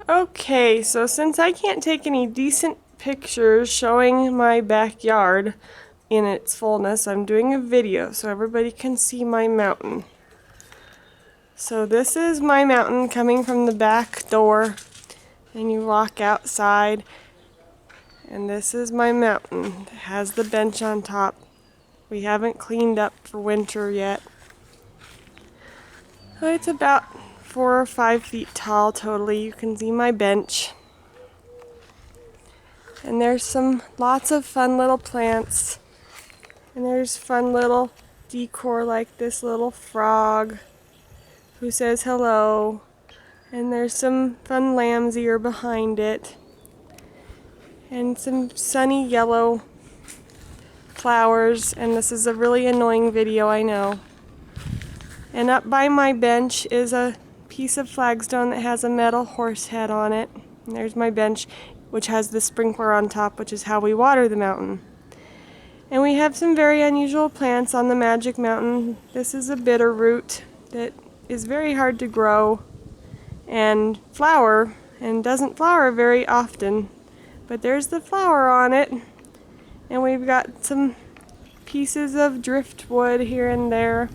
Okay, so since I can't take any decent pictures showing my backyard in its fullness, I'm doing a video so everybody can see my mountain. So this is my mountain coming from the back door, and you walk outside, and this is my mountain. It has the bench on top. We haven't cleaned up for winter yet. It's about 4 or 5 feet tall totally. You can see my bench. And there's lots of fun little plants. And there's fun little decor like this little frog who says hello. And there's some fun lamb's ear behind it. And some sunny yellow flowers. And this is a really annoying video, I know. And up by my bench is a piece of flagstone that has a metal horse head on it. And there's my bench, which has the sprinkler on top, which is how we water the mountain. And we have some very unusual plants on the Magic Mountain. This is a bitter root that is very hard to grow and flower, and doesn't flower very often. But there's the flower on it. And we've got some pieces of driftwood here and there.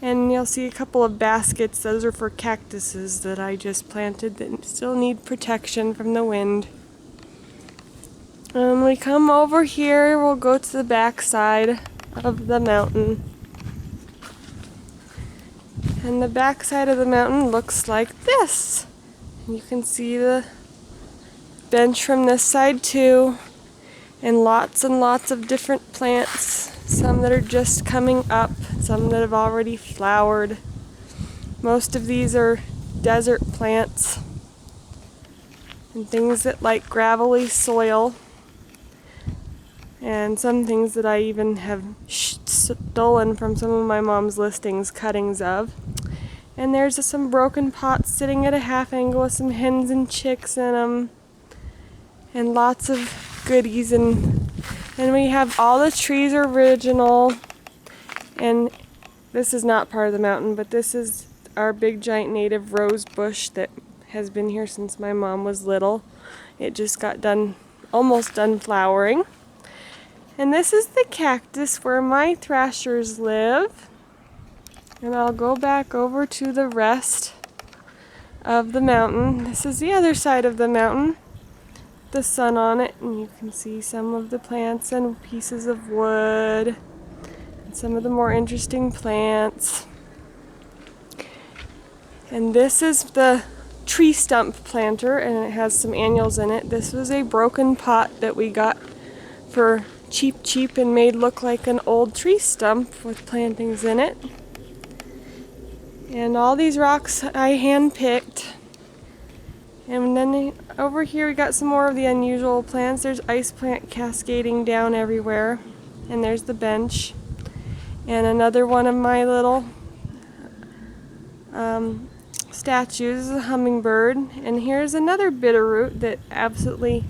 And you'll see a couple of baskets. Those are for cactuses that I just planted that still need protection from the wind. We come over here, we'll go to the back side of the mountain. And the back side of the mountain looks like this. You can see the bench from this side too. And lots of different plants. Some that are just coming up, some that have already flowered. Most of these are desert plants and things that like gravelly soil. And some things that I even have stolen from some of my mom's listings cuttings of. And there's some broken pots sitting at a half angle with some hens and chicks in them. And lots of goodies. And we have all the trees are original. And this is not part of the mountain, but this is our big giant native rose bush that has been here since my mom was little. It just got almost done flowering. And this is the cactus where my thrashers live. And I'll go back over to the rest of the mountain. This is the other side of the mountain. The sun on it, and you can see some of the plants and pieces of wood. And some of the more interesting plants. And this is the tree stump planter, and it has some annuals in it. This was a broken pot that we got for cheap and made look like an old tree stump with plantings in it. And all these rocks I hand-picked. And then over here we got some more of the unusual plants. There's ice plant cascading down everywhere. And there's the bench. And another one of my little statues is a hummingbird. And here's another bitterroot that absolutely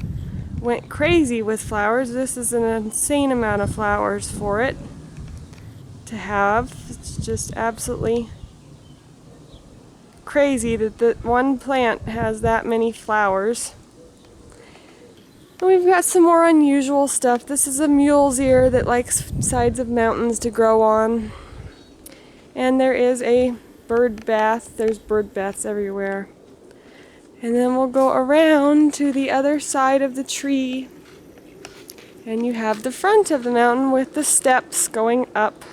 went crazy with flowers. This is an insane amount of flowers for it to have. It's just absolutely crazy that one plant has that many flowers. And we've got some more unusual stuff. This is a mule's ear that likes sides of mountains to grow on. And there is a bird bath. There's bird baths everywhere. And then we'll go around to the other side of the tree. And you have the front of the mountain with the steps going up.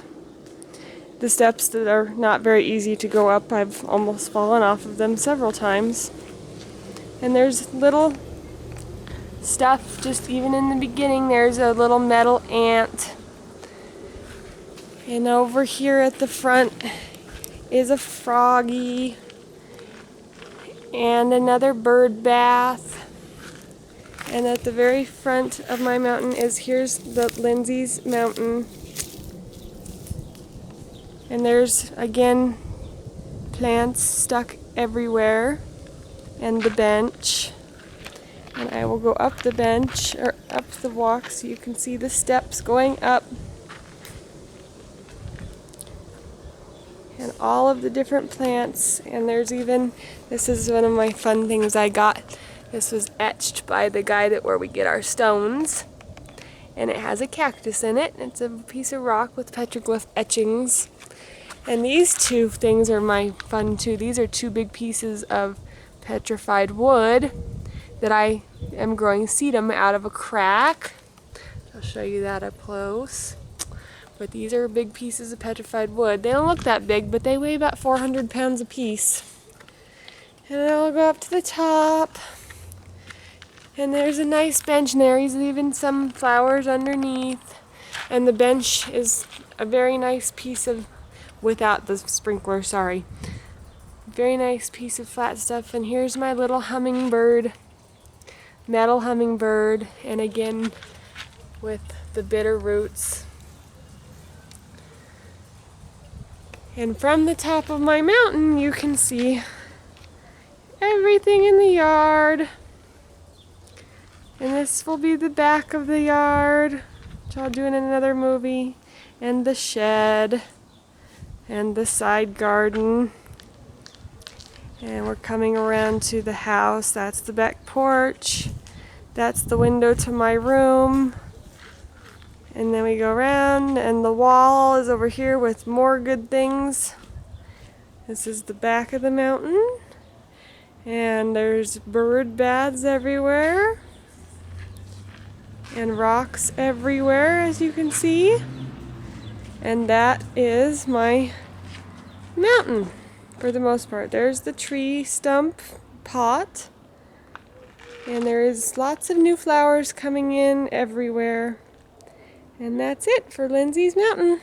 The steps that are not very easy to go up. I've almost fallen off of them several times. And there's little stuff just even in the beginning. There's a little metal ant. And over here at the front is a froggy. And another bird bath. And at the very front of my mountain here's the Lindsay's Mountain. And there's, again, plants stuck everywhere. And the bench. And I will go up the bench, or up the walk, so you can see the steps going up. and all of the different plants. And there's even, this is one of my fun things I got. This was etched by the guy where we get our stones. And it has a cactus in it. It's a piece of rock with petroglyph etchings. And these two things are my fun too. These are two big pieces of petrified wood that I am growing sedum out of a crack. I'll show you that up close. But these are big pieces of petrified wood. They don't look that big, but they weigh about 400 pounds a piece. And then I'll go up to the top. And there's a nice bench, and there's even some flowers underneath. And the bench is a very nice piece of, without the sprinkler, sorry. Very nice piece of flat stuff. And here's my little hummingbird, metal hummingbird, and again with the bitter roots. And from the top of my mountain you can see everything in the yard. And this will be the back of the yard, which I'll do in another movie, and the shed, and the side garden. And we're coming around to the house. That's the back porch. That's the window to my room. And then we go around, and the wall is over here with more good things. This is the back of the mountain. And there's bird baths everywhere. And rocks everywhere, as you can see. And that is my mountain for the most part. There's the tree stump pot. And there is lots of new flowers coming in everywhere. And that's it for Lindsay's Mountain.